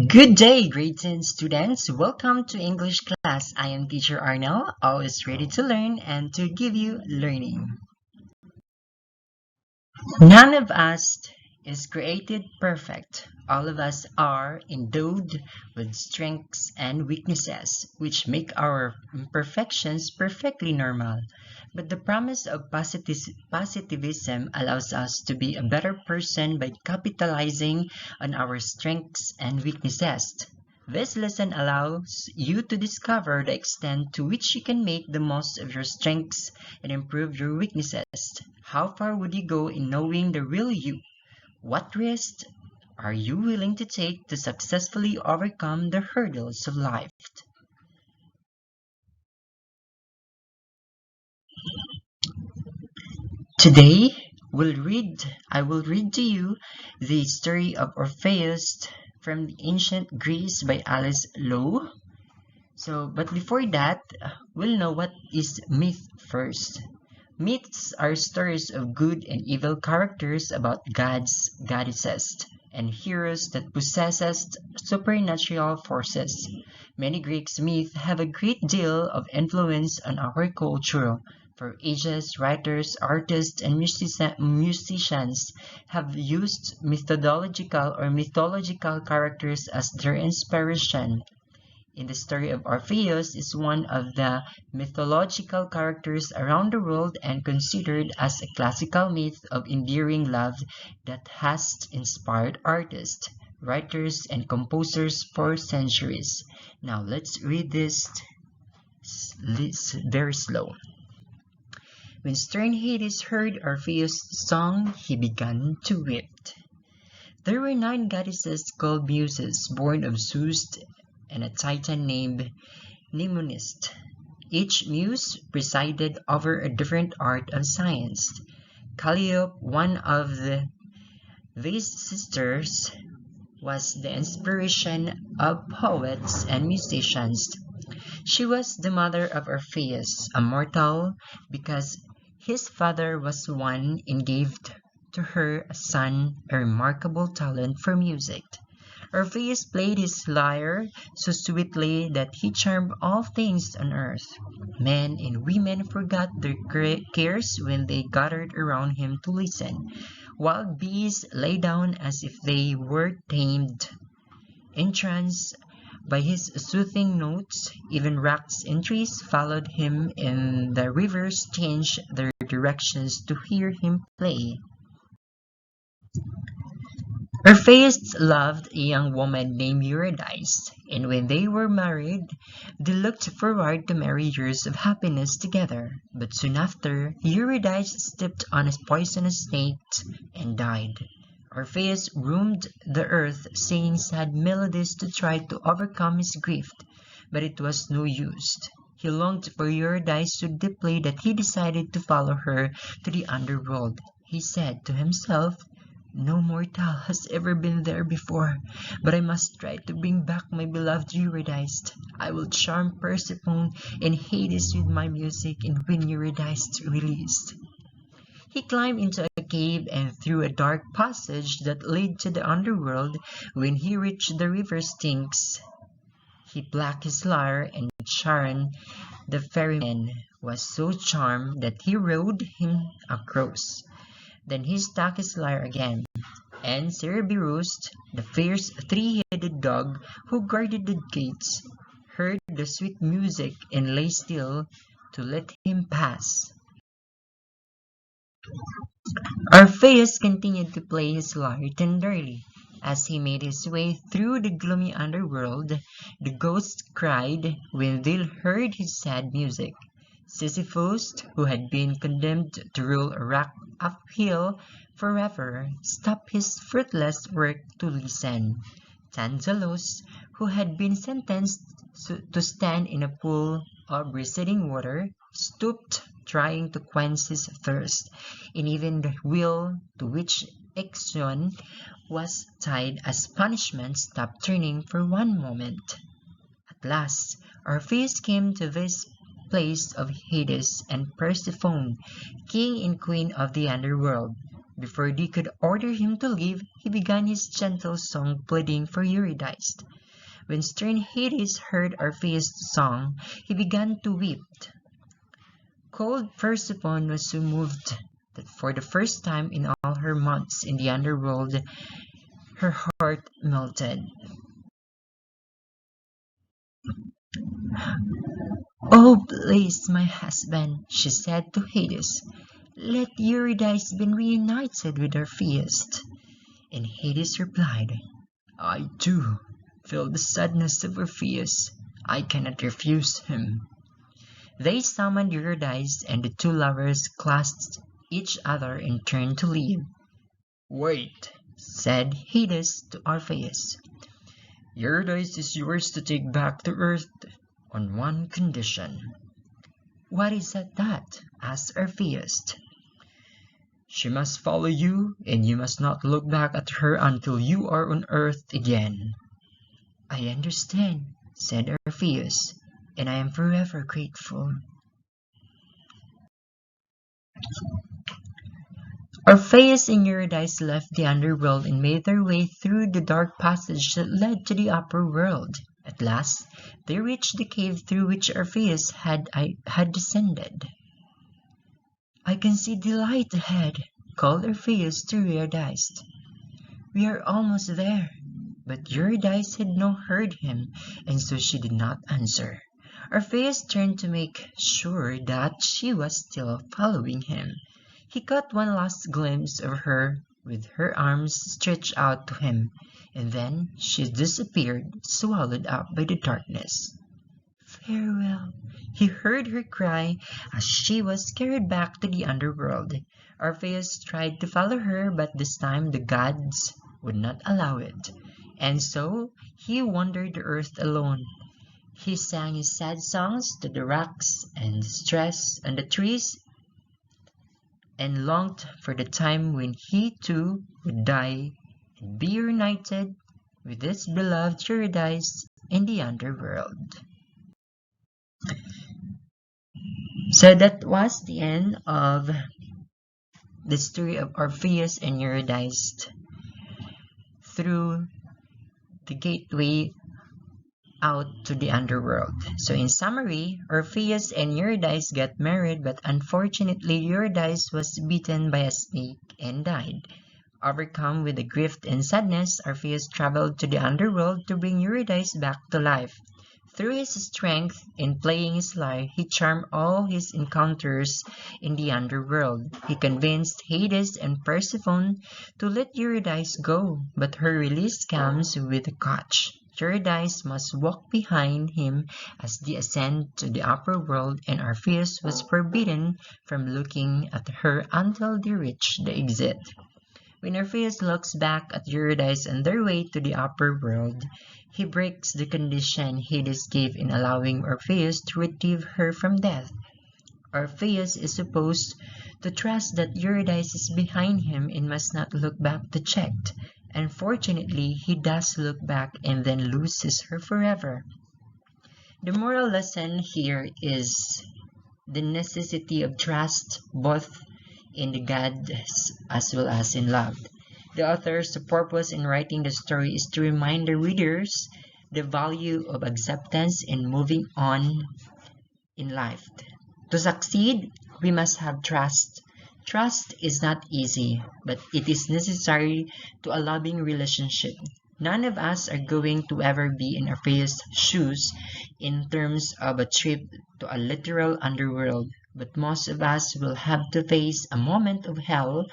Good day, grade 10 students. Welcome to English class. I am teacher Arnel, always ready to learn and to give you learning. None of us is created perfect. All of us are endowed with strengths and weaknesses, which make our imperfections perfectly normal. But the promise of positivism allows us to be a better person by capitalizing on our strengths and weaknesses. This lesson allows you to discover the extent to which you can make the most of your strengths and improve your weaknesses. How far would you go in knowing the real you? What risks are you willing to take to successfully overcome the hurdles of life? Today, I will read to you the story of Orpheus from the ancient Greece by Alice Lowe. But before that, we'll know what is myth first. Myths are stories of good and evil characters about gods, goddesses, and heroes that possesses supernatural forces. Many Greek myths have a great deal of influence on our culture. For ages, writers, artists, and musicians have used mythological characters as their inspiration. In the story of Orpheus is one of the mythological characters around the world and considered as a classical myth of endearing love that has inspired artists, writers, and composers for centuries. Now let's read this very slow. When stern Hades heard Orpheus' song, he began to weep. There were 9 goddesses called Muses, born of Zeus and a titan named Mnemonist. Each muse presided over a different art of science. Calliope, one of these sisters, was the inspiration of poets and musicians. She was the mother of Orpheus, a mortal, because his father was one and gave to her a son a remarkable talent for music. Orpheus played his lyre so sweetly that he charmed all things on earth. Men and women forgot their cares when they gathered around him to listen. Wild beasts lay down as if they were tamed. Entranced by his soothing notes, even rocks and trees followed him, and the rivers changed their directions to hear him play. Orpheus loved a young woman named Eurydice, and when they were married, they looked forward to many years of happiness together. But soon after, Eurydice stepped on a poisonous snake and died. Orpheus roamed the earth singing sad melodies to try to overcome his grief, but it was no use. He longed for Eurydice so deeply that he decided to follow her to the underworld. He said to himself, "No mortal has ever been there before, but I must try to bring back my beloved Eurydice. I will charm Persephone and Hades with my music and win Eurydice released." He climbed into a cave and through a dark passage that led to the underworld. When he reached the river Styx, he plucked his lyre, and Charon, the ferryman, was so charmed that he rowed him across. Then he stuck his lyre again, and Cerberus, the fierce 3-headed dog who guarded the gates, heard the sweet music and lay still to let him pass. Orpheus continued to play his lyre tenderly. As he made his way through the gloomy underworld, the ghosts cried when they heard his sad music. Sisyphus, who had been condemned to roll a rock uphill forever, stopped his fruitless work to listen. Tantalus, who had been sentenced to stand in a pool of receding water, stooped, trying to quench his thirst, and even the wheel to which Ixion was tied as punishment stopped turning for one moment. At last, Orpheus came to this place of Hades and Persephone, king and queen of the underworld. Before they could order him to leave, he began his gentle song pleading for Eurydice. When stern Hades heard Orpheus' song, he began to weep. Cold Persephone was so moved that for the first time in all her months in the underworld, her heart melted. "Oh, please, my husband," she said to Hades, "let Eurydice be reunited with Orpheus." And Hades replied, "I too feel the sadness of Orpheus. I cannot refuse him." They summoned Eurydice, and the two lovers clasped each other and turned to leave. "Wait," said Hades to Orpheus. "Eurydice is yours to take back to earth on one condition." "What is that?" asked Orpheus. "She must follow you, and you must not look back at her until you are on earth again." "I understand," said Orpheus, "and I am forever grateful." Orpheus and Eurydice left the underworld and made their way through the dark passage that led to the upper world. At last, they reached the cave through which Orpheus had descended. "I can see the light ahead," called Orpheus to Eurydice. "We are almost there." But Eurydice had not heard him, and so she did not answer. Orpheus turned to make sure that she was still following him. He caught one last glimpse of her with her arms stretched out to him, and then she disappeared, swallowed up by the darkness. "Farewell," he heard her cry as she was carried back to the underworld. Orpheus tried to follow her, but this time the gods would not allow it, and so he wandered the earth alone. He sang his sad songs to the rocks and stress on the trees, and longed for the time when he too would die and be reunited with his beloved Eurydice in the underworld. So that was the end of the story of Orpheus and Eurydice through the gateway out to the underworld. So in summary, Orpheus and Eurydice got married, but unfortunately Eurydice was bitten by a snake and died. Overcome with the grief and sadness, Orpheus traveled to the underworld to bring Eurydice back to life. Through his strength in playing his lyre, he charmed all his encounters in the underworld. He convinced Hades and Persephone to let Eurydice go, but her release comes with a catch. Eurydice must walk behind him as they ascend to the upper world, and Orpheus was forbidden from looking at her until they reach the exit. When Orpheus looks back at Eurydice on their way to the upper world, he breaks the condition Hades gave in allowing Orpheus to retrieve her from death. Orpheus is supposed to trust that Eurydice is behind him and must not look back to check. Unfortunately, he does look back and then loses her forever. The moral lesson here is the necessity of trust, both in the gods as well as in love. The author's purpose in writing the story is to remind the readers the value of acceptance and moving on in life. To succeed, we must have trust. Trust is not easy, but it is necessary to a loving relationship. None of us are going to ever be in Orpheus' shoes in terms of a trip to a literal underworld, but most of us will have to face a moment of hell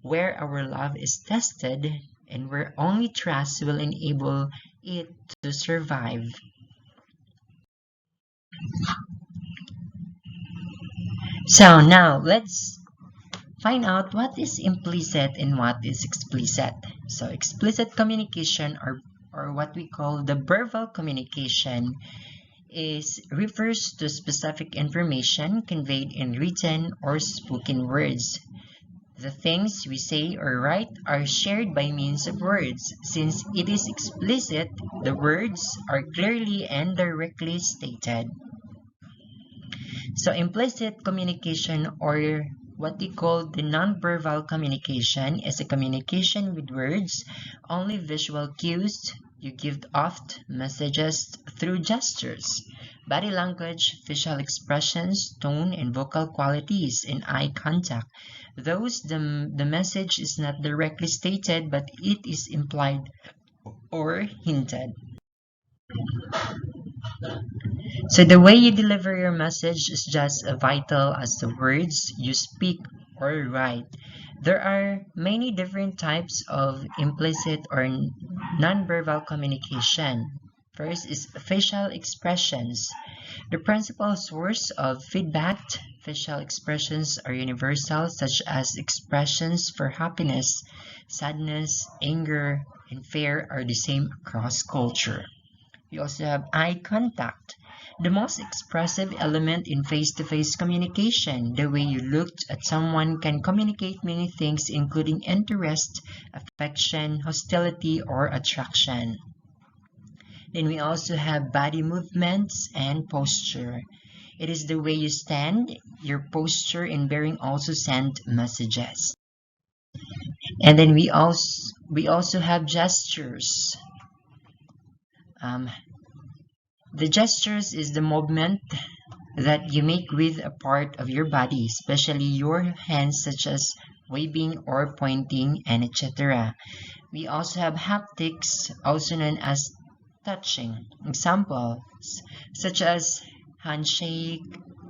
where our love is tested and where only trust will enable it to survive. So now let's find out what is implicit and what is explicit. So explicit communication, or what we call the verbal communication, refers to specific information conveyed in written or spoken words. The things we say or write are shared by means of words. Since it is explicit, the words are clearly and directly stated. So implicit communication or What they call the nonverbal communication is a communication with words, only visual cues. You give off messages through gestures, body language, facial expressions, tone, and vocal qualities, and eye contact. The message is not directly stated, but it is implied or hinted. So the way you deliver your message is just as vital as the words you speak or write. There are many different types of implicit or nonverbal communication. First is facial expressions. The principal source of feedback, facial expressions are universal, such as expressions for happiness, sadness, anger, and fear are the same across culture. We also have eye contact, the most expressive element in face-to-face communication. The way you look at someone can communicate many things, including interest, affection, hostility, or attraction. Then we also have body movements and posture. It is the way you stand, your posture and bearing also send messages. And then we also have gestures. The gestures is the movement that you make with a part of your body, especially your hands, such as waving or pointing, and etc. We also have haptics, also known as touching. Examples such as handshake,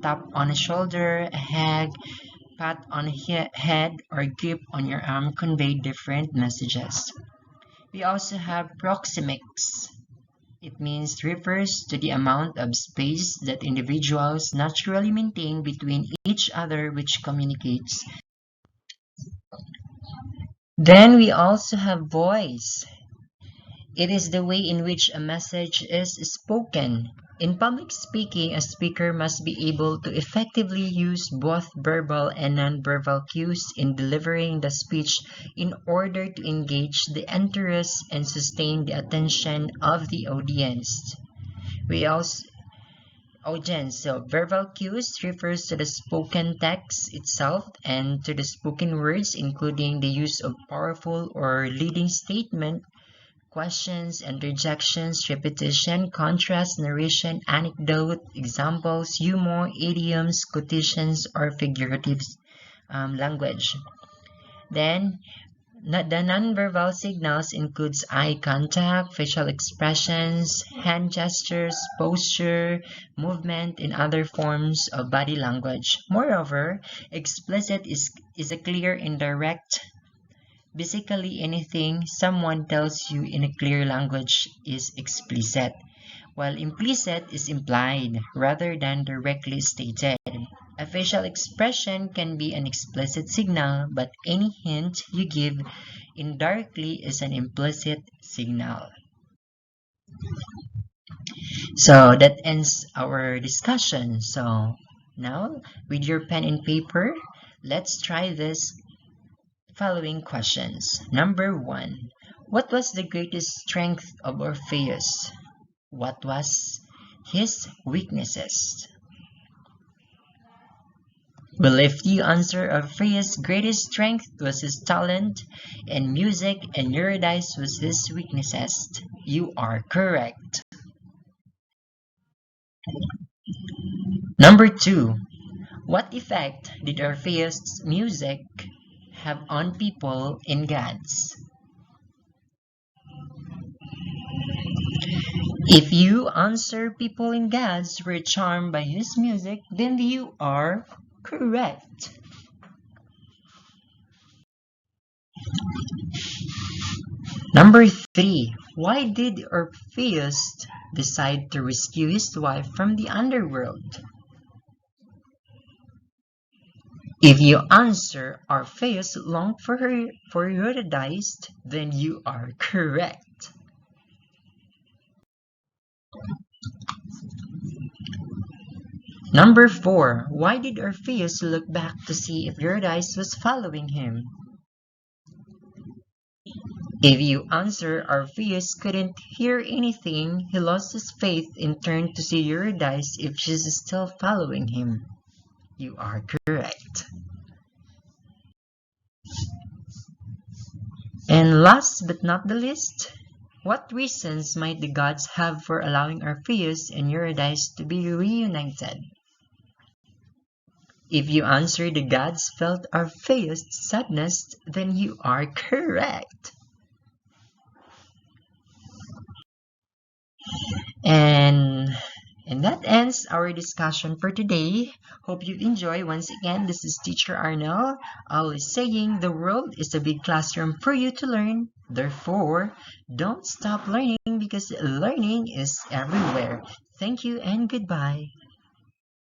tap on a shoulder, a hug, pat on a head, or grip on your arm convey different messages. We also have proxemics. It refers to the amount of space that individuals naturally maintain between each other, which communicates. Then we also have voice. It is the way in which a message is spoken. In public speaking, a speaker must be able to effectively use both verbal and nonverbal cues in delivering the speech in order to engage the interest and sustain the attention of the audience. So verbal cues refers to the spoken text itself and to the spoken words, including the use of powerful or leading statement, questions, interjections, repetition, contrast, narration, anecdote, examples, humor, idioms, quotations, or figurative language. Then, the nonverbal signals includes eye contact, facial expressions, hand gestures, posture, movement, and other forms of body language. Moreover, explicit is a clear and direct. Basically, anything someone tells you in a clear language is explicit, while implicit is implied rather than directly stated. A facial expression can be an explicit signal, but any hint you give indirectly is an implicit signal. So that ends our discussion. So now, with your pen and paper, let's try this following questions. Number 1. What was the greatest strength of Orpheus? What was his weaknesses? Well, if you answer Orpheus' greatest strength was his talent and music and Eurydice was his weaknesses, you are correct. Number 2. What effect did Orpheus' music have on people and gods? If you answer people and gods were charmed by his music, then you are correct. Number 3. Why did Orpheus decide to rescue his wife from the underworld? If you answer Orpheus longed for Eurydice, then you are correct. Number 4. Why did Orpheus look back to see if Eurydice was following him? If you answer Orpheus couldn't hear anything, he lost his faith and turned to see Eurydice if she's still following him. You are correct. And last but not the least, what reasons might the gods have for allowing Orpheus and Eurydice to be reunited? If you answer the gods felt Orpheus' sadness, then you are correct. And that ends our discussion for today. Hope you enjoy. Once again, this is Teacher Arnell, always saying the world is a big classroom for you to learn. Therefore, don't stop learning because learning is everywhere. Thank you and goodbye.